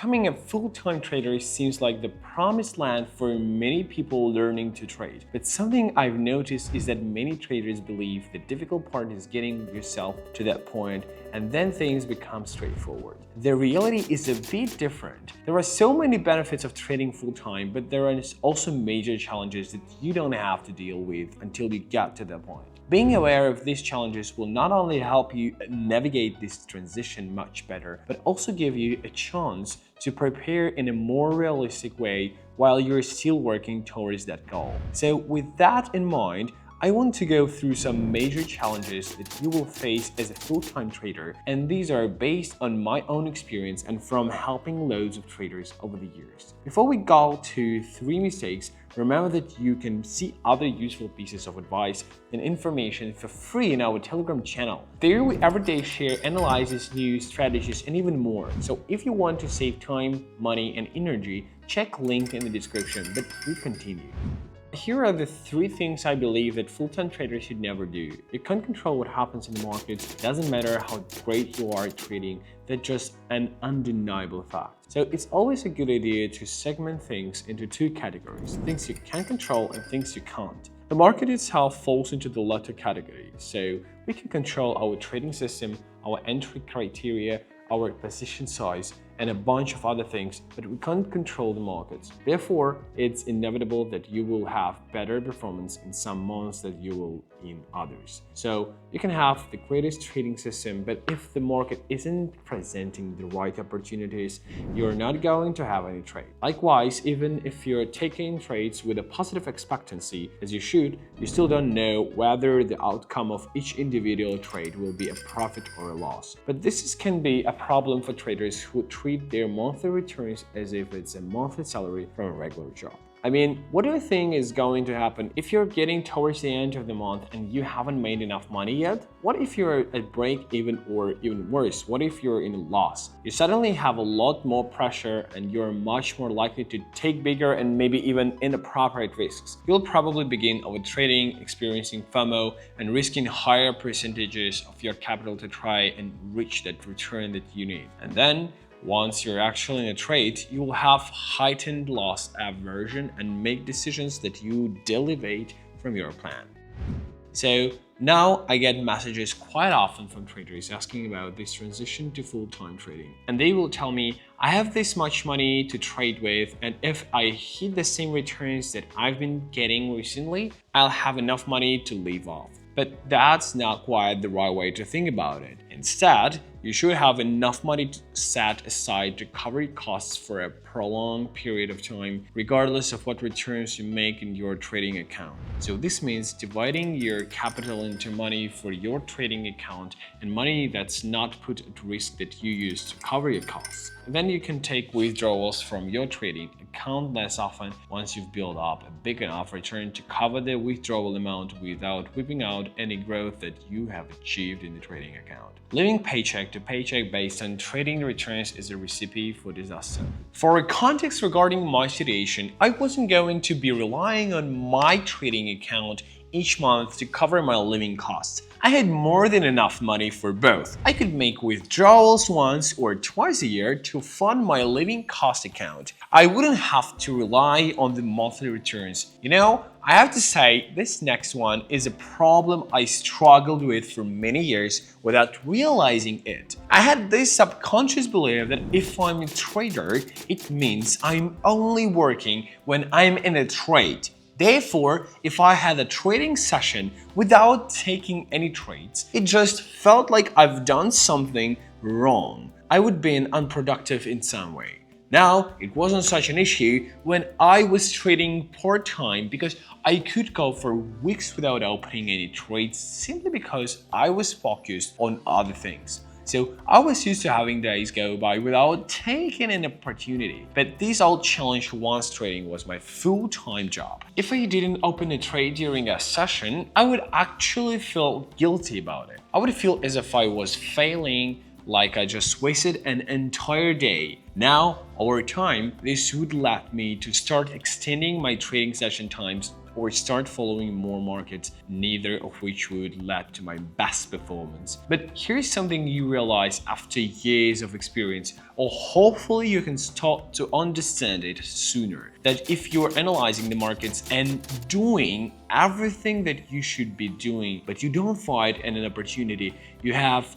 Becoming a full-time trader seems like the promised land for many people learning to trade. But something I've noticed is that many traders believe the difficult part is getting yourself to that point, and then things become straightforward. The reality is a bit different. There are so many benefits of trading full-time, but there are also major challenges that you don't have to deal with until you get to that point. Being aware of these challenges will not only help you navigate this transition much better, but also give you a chance to prepare in a more realistic way while you're still working towards that goal. So with that in mind, I want to go through some major challenges that you will face as a full-time trader, and these are based on my own experience and from helping loads of traders over the years. Before we go to 3 mistakes, remember that you can see other useful pieces of advice and information for free in our Telegram channel. There we everyday share analysis, news, strategies, and even more. So if you want to save time, money, and energy, check link in the description, but we continue. Here are the 3 things I believe that full-time traders should never do. You can't control what happens in the markets. It doesn't matter how great you are at trading. That's just an undeniable fact. So it's always a good idea to segment things into 2 categories: things you can control and things you can't. The market itself falls into the latter category. So we can control our trading system, our entry criteria, our position size, and a bunch of other things, but we can't control the markets. Therefore, it's inevitable that you will have better performance in some months than you will in others. So you can have the greatest trading system, but if the market isn't presenting the right opportunities, you're not going to have any trade. Likewise, even if you're taking trades with a positive expectancy, as you should, you still don't know whether the outcome of each individual trade will be a profit or a loss. But this can be a problem for traders who treat their monthly returns as if it's a monthly salary from a regular job. I mean, what do you think is going to happen if you're getting towards the end of the month and you haven't made enough money yet? What if you're at break even, or even worse, what if you're in a loss? You suddenly have a lot more pressure and you're much more likely to take bigger and maybe even inappropriate risks. You'll probably begin overtrading, experiencing FOMO, and risking higher percentages of your capital to try and reach that return that you need. And then, once you're actually in a trade, you will have heightened loss aversion and make decisions that you deviate from your plan. So now I get messages quite often from traders asking about this transition to full-time trading. And they will tell me, I have this much money to trade with, and if I hit the same returns that I've been getting recently, I'll have enough money to live off. But that's not quite the right way to think about it. Instead, you should have enough money set aside to cover your costs for a prolonged period of time, regardless of what returns you make in your trading account. So this means dividing your capital into money for your trading account and money that's not put at risk that you use to cover your costs. And then you can take withdrawals from your trading account less often once you've built up a big enough return to cover the withdrawal amount without whipping out any growth that you have achieved in the trading account. Living paycheck to paycheck based on trading returns is a recipe for disaster. For context regarding my situation, I wasn't going to be relying on my trading account each month to cover my living costs. I had more than enough money for both. I could make withdrawals once or twice a year to fund my living cost account. I wouldn't have to rely on the monthly returns. You know, I have to say this next one is a problem I struggled with for many years without realizing it. I had this subconscious belief that if I'm a trader, it means I'm only working when I'm in a trade. Therefore, if I had a trading session without taking any trades, it just felt like I've done something wrong. I would be unproductive in some way. Now, it wasn't such an issue when I was trading part-time because I could go for weeks without opening any trades simply because I was focused on other things. So I was used to having days go by without taking an opportunity. But this all changed once trading was my full-time job. If I didn't open a trade during a session, I would actually feel guilty about it. I would feel as if I was failing, like I just wasted an entire day. Now, over time, this would lead me to start extending my trading session times or start following more markets, neither of which would lead to my best performance. But here's something you realize after years of experience, or hopefully you can start to understand it sooner, that if you're analyzing the markets and doing everything that you should be doing, but you don't find an opportunity, you have.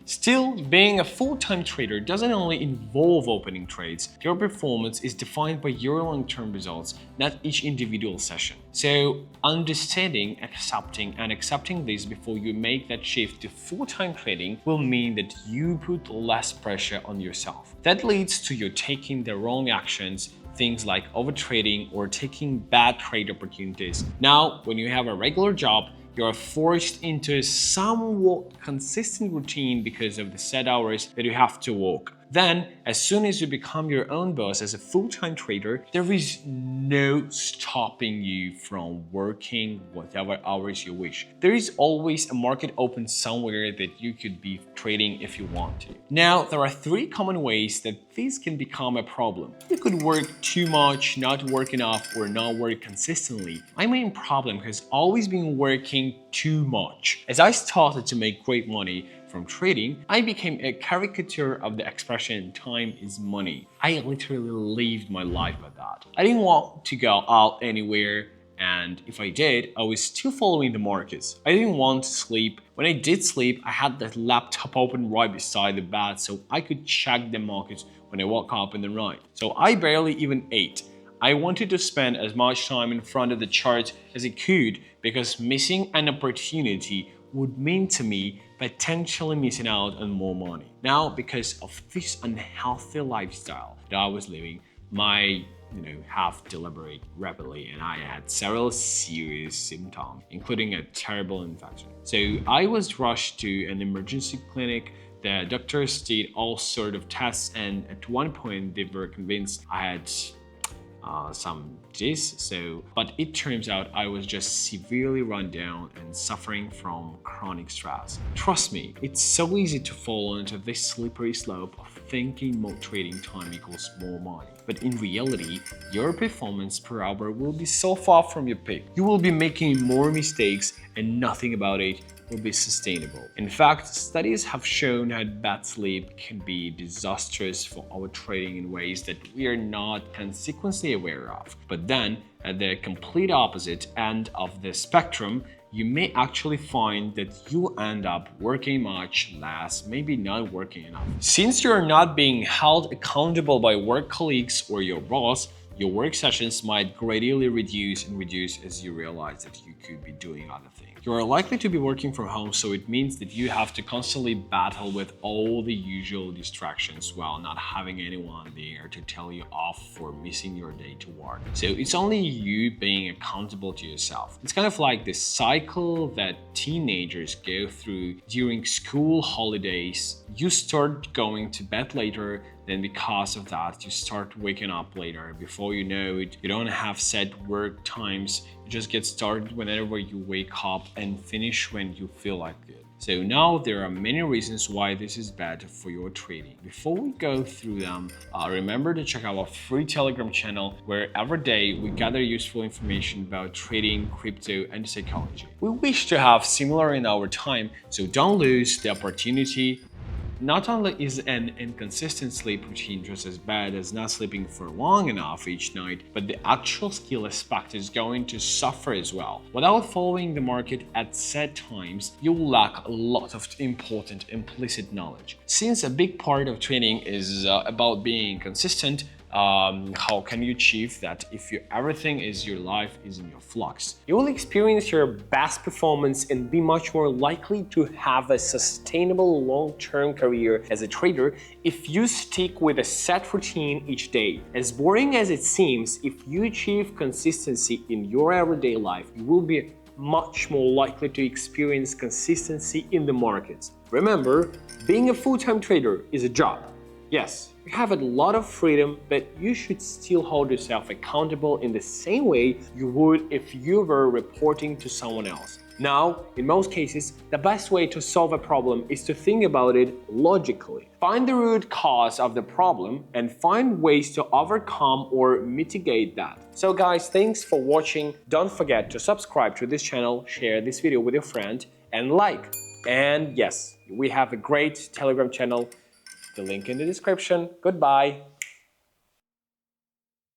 Still, being a full-time trader doesn't only involve opening trades. Your performance is defined by your long-term results, not each individual session. So, understanding, accepting this before you make that shift to full-time trading will mean that you put less pressure on yourself. That leads to you taking the wrong actions, things like overtrading or taking bad trade opportunities. Now, when you have a regular job, you are forced into a somewhat consistent routine because of the set hours that you have to work. Then, as soon as you become your own boss as a full-time trader, there is no stopping you from working whatever hours you wish. There is always a market open somewhere that you could be trading if you want to. Now, there are 3 common ways that this can become a problem. You could work too much, not work enough, or not work consistently. My main problem has always been working too much. As I started to make great money from trading, I became a caricature of the expression "time is money." I literally lived my life by that. I didn't want to go out anywhere, and if I did, I was still following the markets. I didn't want to sleep. When I did sleep, I had the laptop open right beside the bed so I could check the markets when I woke up in the night. So I barely even ate. I wanted to spend as much time in front of the charts as I could because missing an opportunity would mean to me potentially missing out on more money. Now, because of this unhealthy lifestyle that I was living, my health deteriorated rapidly and I had several serious symptoms, including a terrible infection. So I was rushed to an emergency clinic. The doctors did all sorts of tests and at one point they were convinced I had some disease, but it turns out I was just severely run down and suffering from chronic stress. Trust me, it's so easy to fall into this slippery slope of thinking more trading time equals more money. But in reality, your performance per hour will be so far from your peak. You will be making more mistakes and nothing about it will be sustainable. In fact, studies have shown that bad sleep can be disastrous for our trading in ways that we are not consequently aware of. But then, at the complete opposite end of the spectrum, you may actually find that you end up working much less, maybe not working enough. Since you're not being held accountable by work colleagues or your boss, your work sessions might gradually reduce as you realize that you could be doing other things. You are likely to be working from home, so it means that you have to constantly battle with all the usual distractions while not having anyone there to tell you off for missing your day to work. So it's only you being accountable to yourself. It's kind of like the cycle that teenagers go through during school holidays. You start going to bed later, then because of that, you start waking up later. Before you know it, you don't have set work times. You just get started whenever you wake up and finish when you feel like it. So now there are many reasons why this is bad for your trading. Before we go through them, remember to check out our free Telegram channel where every day we gather useful information about trading, crypto, and psychology. We wish to have similar in our time, so don't lose the opportunity. Not only is an inconsistent sleep routine just as bad as not sleeping for long enough each night, but the actual skill aspect is going to suffer as well. Without following the market at set times, you will lack a lot of important implicit knowledge. Since a big part of trading is about being consistent, how can you achieve that if everything is your life is in your flux? You will experience your best performance and be much more likely to have a sustainable long-term career as a trader if you stick with a set routine each day. As boring as it seems, if you achieve consistency in your everyday life, you will be much more likely to experience consistency in the markets. Remember, being a full-time trader is a job. Yes, you have a lot of freedom, but you should still hold yourself accountable in the same way you would if you were reporting to someone else. Now, in most cases, the best way to solve a problem is to think about it logically. Find the root cause of the problem and find ways to overcome or mitigate that. So guys, thanks for watching. Don't forget to subscribe to this channel, share this video with your friend, and like. And yes, we have a great Telegram channel. The link in the description. Goodbye.